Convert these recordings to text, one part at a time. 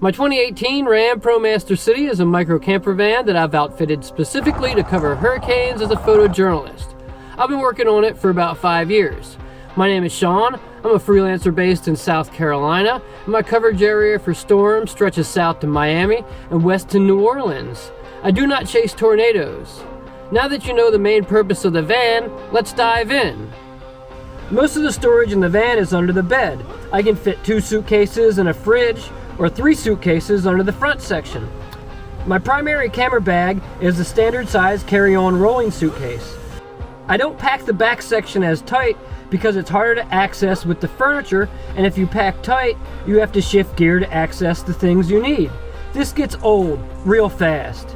My 2018 Ram Promaster City is a micro camper van that I've outfitted specifically to cover hurricanes as a photojournalist. I've been working on it for about 5 years. My name is Sean. I'm a freelancer based in South Carolina, and my coverage area for storms stretches south to Miami and west to New Orleans. I do not chase tornadoes. Now that you know the main purpose of the van, let's dive in. Most of the storage in the van is under the bed. I can fit 2 suitcases and a fridge, or 3 suitcases under the front section. My primary camera bag is the standard size carry-on rolling suitcase. I don't pack the back section as tight because it's harder to access with the furniture, and if you pack tight, you have to shift gear to access the things you need. This gets old real fast.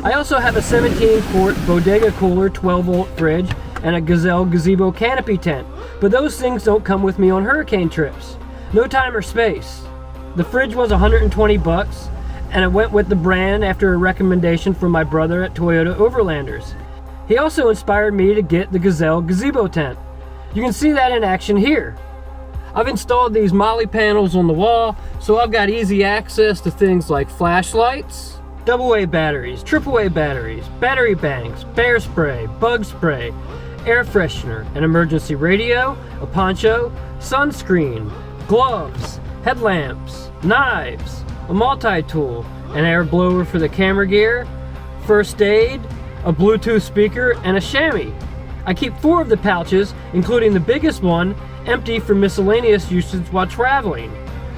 I also have a 17-quart Bodega Cooler 12-volt fridge and a Gazelle gazebo canopy tent, but those things don't come with me on hurricane trips. No time or space. The fridge was $120, and it went with the brand after a recommendation from my brother at Toyota Overlanders. He also inspired me to get the Gazelle gazebo tent. You can see that in action here. I've installed these Molly panels on the wall, so I've got easy access to things like flashlights, AA batteries, AAA batteries, battery banks, bear spray, bug spray, air freshener, an emergency radio, a poncho, sunscreen, gloves, headlamps, knives, a multi-tool, an air blower for the camera gear, first aid, a Bluetooth speaker, and a chamois. I keep 4 of the pouches, including the biggest one, empty for miscellaneous usage while traveling.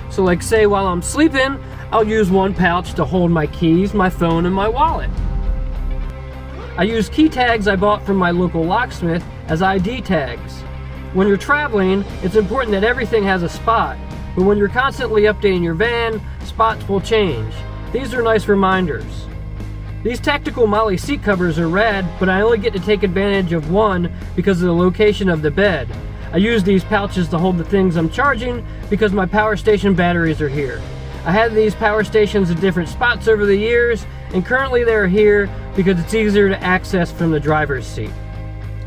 So like say while I'm sleeping, I'll use one pouch to hold my keys, my phone, and my wallet. I use key tags I bought from my local locksmith as ID tags. When you're traveling, it's important that everything has a spot, but when you're constantly updating your van, spots will change. These are nice reminders. These tactical Molly seat covers are rad, but I only get to take advantage of one because of the location of the bed. I use these pouches to hold the things I'm charging because my power station batteries are here. I had these power stations at different spots over the years, and currently they're here because it's easier to access from the driver's seat.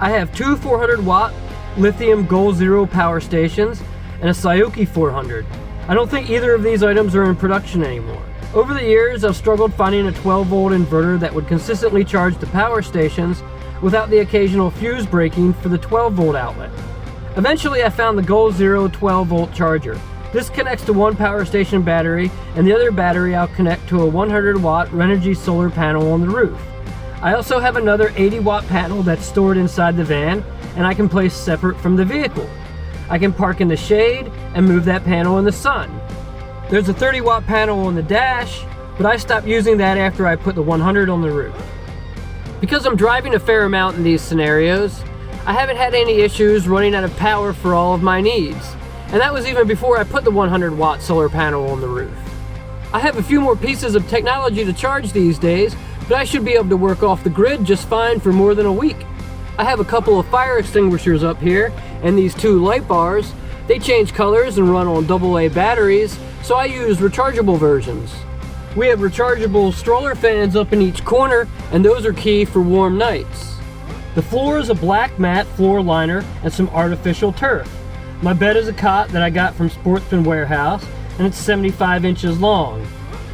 I have 2 400-watt lithium Goal Zero power stations and a Saoki 400. I don't think either of these items are in production anymore. Over the years, I've struggled finding a 12-volt inverter that would consistently charge the power stations without the occasional fuse breaking for the 12-volt outlet. Eventually, I found the Goal Zero 12-volt charger. This connects to one power station battery, and the other battery I'll connect to a 100-watt Renogy solar panel on the roof. I also have another 80-watt panel that's stored inside the van, and I can place separate from the vehicle. I can park in the shade and move that panel in the sun. There's a 30-watt panel on the dash, but I stopped using that after I put the 100 on the roof. Because I'm driving a fair amount in these scenarios, I haven't had any issues running out of power for all of my needs, and that was even before I put the 100-watt solar panel on the roof. I have a few more pieces of technology to charge these days, but I should be able to work off the grid just fine for more than a week. I have a couple of fire extinguishers up here, and these 2 light bars. They change colors and run on AA batteries, so I use rechargeable versions. We have rechargeable stroller fans up in each corner, and those are key for warm nights. The floor is a black matte floor liner and some artificial turf. My bed is a cot that I got from Sportsman Warehouse, and it's 75 inches long.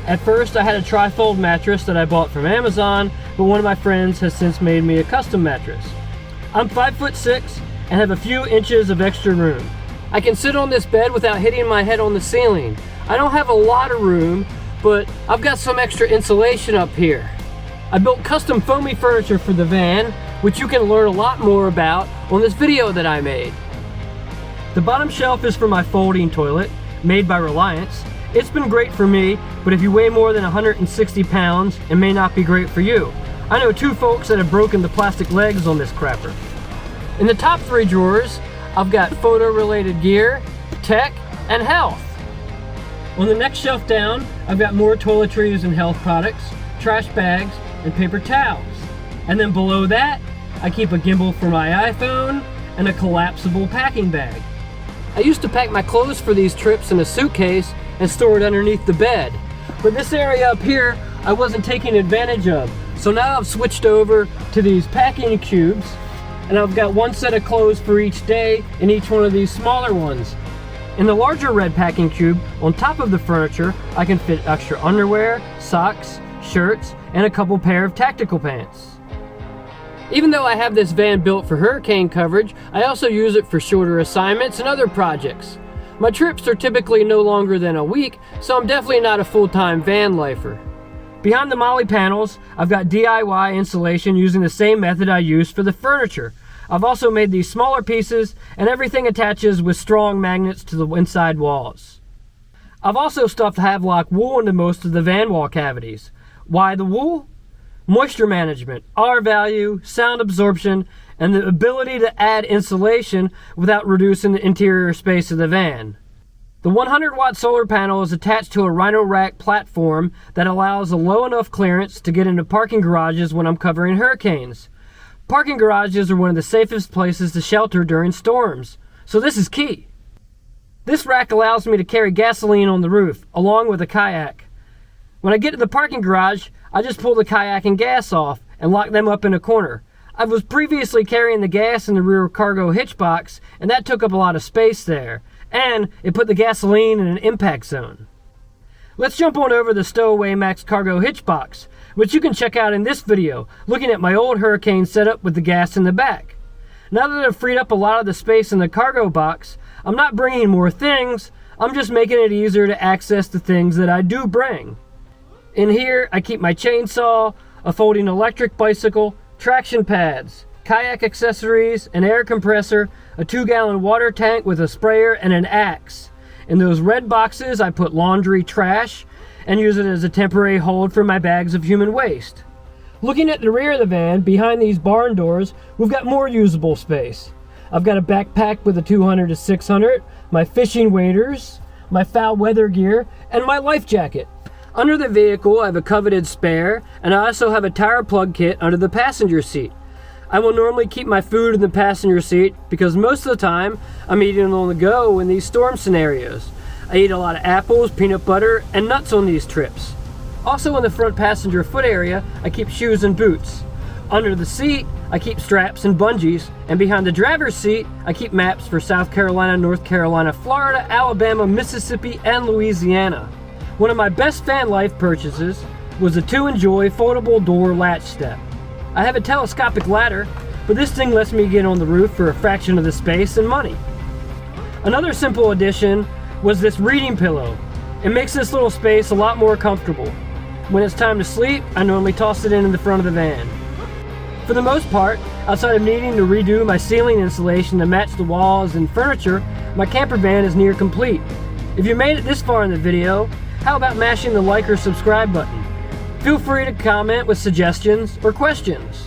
At first I had a trifold mattress that I bought from Amazon, but one of my friends has since made me a custom mattress. I'm 5'6" and have a few inches of extra room. I can sit on this bed without hitting my head on the ceiling. I don't have a lot of room, but I've got some extra insulation up here. I built custom foamy furniture for the van, which you can learn a lot more about on this video that I made. The bottom shelf is for my folding toilet, made by Reliance. It's been great for me, but if you weigh more than 160 pounds, it may not be great for you. I know 2 folks that have broken the plastic legs on this crapper. In the top 3 drawers, I've got photo-related gear, tech, and health. On the next shelf down, I've got more toiletries and health products, trash bags, and paper towels. And then below that, I keep a gimbal for my iPhone and a collapsible packing bag. I used to pack my clothes for these trips in a suitcase and store it underneath the bed. But this area up here, I wasn't taking advantage of. So now I've switched over to these packing cubes, and I've got one set of clothes for each day in each one of these smaller ones. In the larger red packing cube, on top of the furniture, I can fit extra underwear, socks, shirts, and a couple pair of tactical pants. Even though I have this van built for hurricane coverage, I also use it for shorter assignments and other projects. My trips are typically no longer than a week, so I'm definitely not a full-time van lifer. Behind the molly panels, I've got DIY insulation using the same method I used for the furniture. I've also made these smaller pieces, and everything attaches with strong magnets to the inside walls. I've also stuffed Havelock wool into most of the van wall cavities. Why the wool? Moisture management, R value, sound absorption, and the ability to add insulation without reducing the interior space of the van. The 100-watt solar panel is attached to a Rhino Rack platform that allows a low enough clearance to get into parking garages when I'm covering hurricanes. Parking garages are one of the safest places to shelter during storms, so this is key. This rack allows me to carry gasoline on the roof, along with a kayak. When I get to the parking garage, I just pull the kayak and gas off and lock them up in a corner. I was previously carrying the gas in the rear cargo hitch box, and that took up a lot of space there, and it put the gasoline in an impact zone. Let's jump on over the Stowaway Max cargo hitch box, which you can check out in this video, looking at my old hurricane setup with the gas in the back. Now that I've freed up a lot of the space in the cargo box, I'm not bringing more things, I'm just making it easier to access the things that I do bring. In here, I keep my chainsaw, a folding electric bicycle, traction pads, kayak accessories, an air compressor, a 2-gallon water tank with a sprayer, and an axe. In those red boxes, I put laundry trash and use it as a temporary hold for my bags of human waste. Looking at the rear of the van, behind these barn doors, we've got more usable space. I've got a backpack with a 200 to 600, my fishing waders, my foul weather gear, and my life jacket. Under the vehicle, I have a coveted spare, and I also have a tire plug kit under the passenger seat. I will normally keep my food in the passenger seat because most of the time, I'm eating on the go in these storm scenarios. I eat a lot of apples, peanut butter, and nuts on these trips. Also in the front passenger foot area, I keep shoes and boots. Under the seat, I keep straps and bungees, and behind the driver's seat, I keep maps for South Carolina, North Carolina, Florida, Alabama, Mississippi, and Louisiana. One of my best van life purchases was a 2Enjoy foldable door latch step. I have a telescopic ladder, but this thing lets me get on the roof for a fraction of the space and money. Another simple addition was this reading pillow. It makes this little space a lot more comfortable. When it's time to sleep, I normally toss it in the front of the van. For the most part, outside of needing to redo my ceiling insulation to match the walls and furniture, my camper van is near complete. If you made it this far in the video, how about mashing the like or subscribe button? Feel free to comment with suggestions or questions.